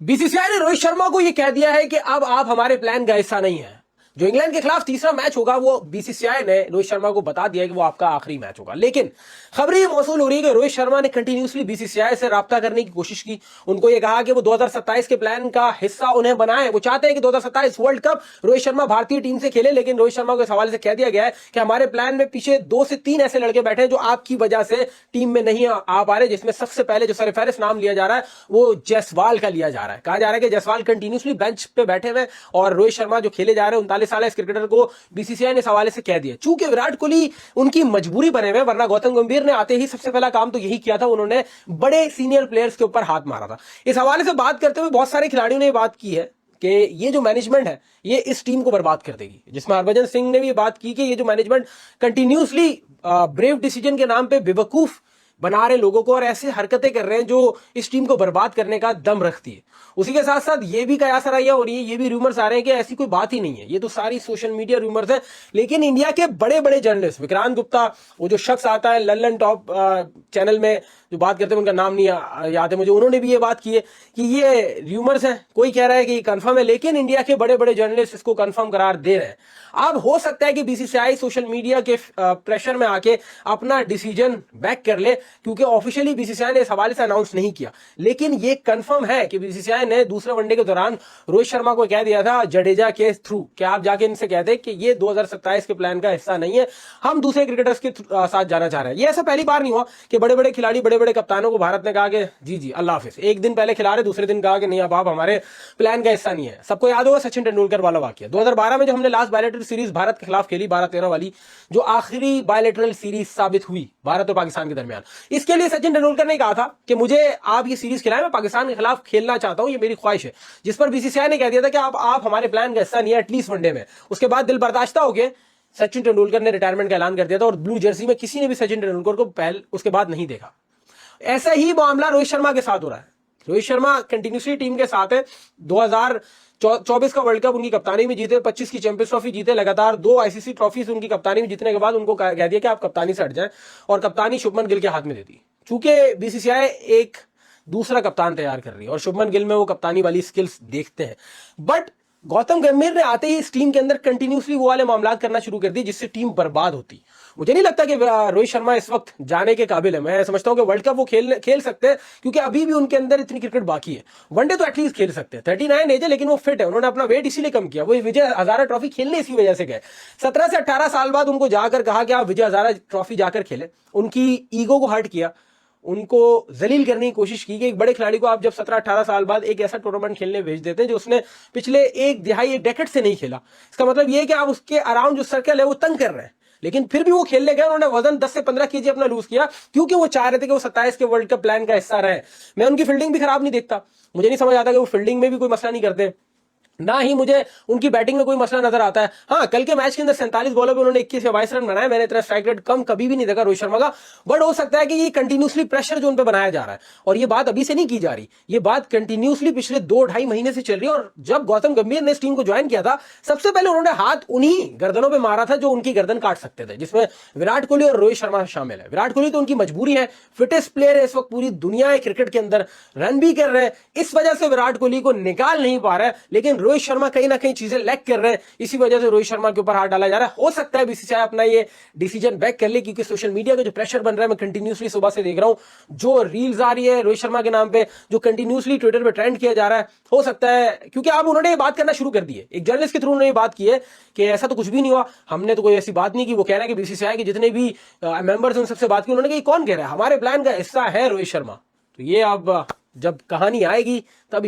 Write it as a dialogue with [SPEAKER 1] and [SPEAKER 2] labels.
[SPEAKER 1] BCCI ने रोहित शर्मा को यह कह दिया है कि अब आप हमारे प्लान का हिस्सा नहीं है। जो इंग्लैंड के खिलाफ तीसरा मैच होगा वो बीसीसीआई ने रोहित शर्मा को बता दिया कि वो आपका आखिरी मैच होगा। लेकिन खबरें ये मौसूल हो रही है कि रोहित शर्मा ने कंटिन्यूसली बीसीसीआई से राब्ता करने की कोशिश की। उनको ये कहा कि वो 2027 के प्लान का हिस्सा उन्हें बनाए। वो चाहते हैं कि 2027 वर्ल्ड कप रोहित शर्मा भारतीय टीम से खेले। लेकिन रोहित शर्मा को इस हवाले से कह दिया गया है कि हमारे प्लान में पीछे 2 से 3 ऐसे लड़के बैठे हैं जो आपकी वजह से टीम में नहीं आ पा रहे, जिसमें सबसे पहले जो सरफहरिस्त नाम लिया जा रहा है वो जायसवाल का लिया जा रहा है। कहा जा रहा है कि जायसवाल कंटिन्यूसली बेंच पे बैठे हुए और रोहित शर्मा जो खेले जा रहे हैं 39 साल इस क्रिकेटर को बीसीसीआई ने इस हवाले से कह दिया। चूंकि विराट कोहली उनकी मजबूरी बने हुए, वरना गौतम गंभीर ने आते ही सबसे पहला काम तो यही किया था, उन्होंने बड़े सीनियर प्लेयर्स के ऊपर हाथ मारा था। इस हवाले से बात करते हुए बहुत सारे खिलाड़ियों ने बात की है कि ये जो मैनेजमेंट है ये इस टीम को बर्बाद कर देगी, जिसमें हरभजन सिंह ने भी बात की कि ये जो मैनेजमेंट कंटिन्यूसली ब्रेव डिसीजन के नाम पे बेवकूफ बना रहे लोगों को और ऐसे हरकतें कर रहे हैं जो इस टीम को बर्बाद करने का दम रखती है। उसी के साथ साथ ये भी कयासराइयां हो रही है, ये भी रूमर्स आ रहे हैं कि ऐसी कोई बात ही नहीं है, ये तो सारी सोशल मीडिया रूमर्स है। लेकिन इंडिया के बड़े बड़े जर्नलिस्ट, विक्रांत गुप्ता, वो जो शख्स आता है लल्लन टॉप चैनल में जो बात करते हैं, उनका नाम नहीं याद है मुझे, उन्होंने भी ये बात की है कि ये रूमर्स है। कोई कह रहा है कि ये कंफर्म है, लेकिन इंडिया के बड़े बड़े जर्नलिस्ट इसको कंफर्म करार दे रहे हैं। अब हो सकता है कि बीसीसीआई सोशल मीडिया के प्रेशर में आके अपना डिसीजन बैक कर ले, क्योंकि ऑफिशियली बीसीसीआई ने इस हवाले से अनाउंस नहीं किया। लेकिन ये कंफर्म है कि बीसीसीआई ने दूसरे वनडे के दौरान रोहित शर्मा को कह दिया था जडेजा के थ्रू कि आप जाके इनसे कहते कि ये 2027 के प्लान का हिस्सा नहीं है, हम दूसरे क्रिकेटर्स के साथ जाना चाह रहे हैं। ये ऐसा पहली बार नहीं हुआ कि बड़े बड़े खिलाड़ी, बड़े बड़े कप्तानों को भारत ने कहा कि जी जी अल्लाह हाफिज। एक दिन पहले खिला रहे, दूसरे दिन कहा कि नहीं अब आप हमारे प्लान का हिस्सा नहीं है। सबको याद होगा सचिन तेंदुलकर वाला वाकया 2012 में, जो हमने लास्ट बायलैटरल सीरीज भारत के खिलाफ खेली 12-13 वाली, जो आखिरी बायलैटरल सीरीज साबित हुई भारत और पाकिस्तान के दरमियान। इसके लिए सचिन तेंदुलकर ने कहा था कि मुझे आप ये सीरीज खिलाएं, मैं पाकिस्तान के खिलाफ खेलना चाहता हूं, ये मेरी ख्वाहिश है। जिस पर बीसीसीआई ने कह दिया था कि आप हमारे प्लान का हिस्सा नहीं है एटलीस्ट वनडे में। उसके बाद दिल बर्दाश्ता हो गए, सचिन तेंदुलकर ने रिटायरमेंट का ऐलान कर दिया था और ब्लू जर्सी में किसी ने भी सचिन तेंदुलकर को पहले उसके बाद नहीं देखा। ऐसा ही मामला रोहित शर्मा के साथ हो रहा है। रोहित शर्मा कंटिन्यूसली टीम के साथ है। 2024 का वर्ल्ड कप उनकी कप्तानी में जीते, 25 की चैंपियंस ट्रॉफी जीते, लगातार 2 आईसीसी ट्रॉफीज उनकी कप्तानी में जीतने के बाद उनको कह दिया कि आप कप्तानी से हट जाएं और कप्तानी शुभमन गिल के हाथ में दे दी। चूंकि बीसीसीआई एक दूसरा कप्तान तैयार कर रही है और शुभमन गिल में वो कप्तानी वाली स्किल्स देखते हैं, बट गौतम गंभीर ने आते ही इस टीम के अंदर कंटिन्यूसली वो वाले मामला करना शुरू कर दिए जिससे टीम बर्बाद होती। मुझे नहीं लगता कि रोहित शर्मा इस वक्त जाने के काबिल है। मैं समझता हूं कि वर्ल्ड कप वो खेल सकते हैं, क्योंकि अभी भी उनके अंदर इतनी क्रिकेट बाकी है। वनडे तो एटलीस्ट खेल सकते हैं, 39 एज है, लेकिन वो फिट है। उन्होंने अपना वेट इसीलिए कम किया, वो विजय हजारा ट्रॉफी खेलने इसी वजह से गए। 17 से 18 साल बाद उनको जाकर कहा कि आप विजय हजारा ट्रॉफी जाकर खेले। उनकी ईगो को हर्ट किया, उनको जलील करने की कोशिश की कि एक बड़े खिलाड़ी को आप जब 17-18 साल बाद एक ऐसा टूर्नामेंट खेलने भेज देते हैं जो उसने पिछले एक डेकेड से नहीं खेला, इसका मतलब यह है कि आप उसके अराउंड जो सर्कल है वो तंग कर रहे हैं। लेकिन फिर भी वो खेलने गए, उन्होंने वजन 10 से 15 केजी अपना लूज किया, क्योंकि वो चाह रहे थे कि वो 27 के वर्ल्ड कप प्लान का हिस्सा रहे। मैं उनकी फील्डिंग भी खराब नहीं देखता, मुझे नहीं समझ आता कि वो फील्डिंग में भी कोई मसला नहीं करते, ना ही मुझे उनकी बैटिंग में कोई मसला नजर आता है। हाँ, कल के मैच के अंदर 47 बॉलों पे उन्होंने 21 या 22 रन बनाए। मैंने इतना स्ट्राइक रेट कम कभी भी नहीं देखा रोहित शर्मा का। बट हो सकता है कि ये कंटिन्यूसली प्रेशर जो उन पे बनाया जा रहा है, और ये बात अभी से नहीं की जा रही, ये बात कंटिन्यूसली पिछले 2-2.5 महीने से चल रही है। और जब गौतम गंभीर ने इस टीम को ज्वाइन किया था, सबसे पहले उन्होंने हाथ उन्हीं गर्दनों पर मारा था जो उनकी गर्दन काट सकते थे, जिसमें विराट कोहली और रोहित शर्मा शामिल है। विराट कोहली तो उनकी मजबूरी है, फिटेस्ट प्लेयर है इस वक्त पूरी दुनिया है क्रिकेट के अंदर, रन भी कर रहे हैं, इस वजह से विराट कोहली को निकाल नहीं पा रहा है। लेकिन रोहित शर्मा कहीं ना कहीं चीजें लैक कर रहे हैं, इसी वजह से रोहित शर्मा के ऊपर हाथ डाला जा रहा है। हो सकता है बीसीसीआई अपना ये डिसीजन बैक कर ले, क्योंकि सोशल मीडिया का जो प्रेशर बन रहा है, मैं कंटिन्यूसली सुबह से देख रहा हूं, जो रील्स आ रही है रोहित शर्मा के नाम पे, जो कंटिन्यूसली ट्विटर पे ट्रेंड किया जा रहा है। हो सकता है क्योंकि अब उन्होंने ये बात करना शुरू कर दी है, एक जर्नलिस्ट के थ्रू उन्होंने ये बात की है कि ऐसा तो कुछ भी नहीं हुआ, हमने तो कोई ऐसी बात नहीं की। वो कह रहा है कि बीसीसीआई के जितने भी मेंबर्स उन सबसे बात की, उन्होंने कहा कौन कह रहा है, हमारे प्लान का हिस्सा है रोहित शर्मा। तो ये अब जब कहानी आएगी तब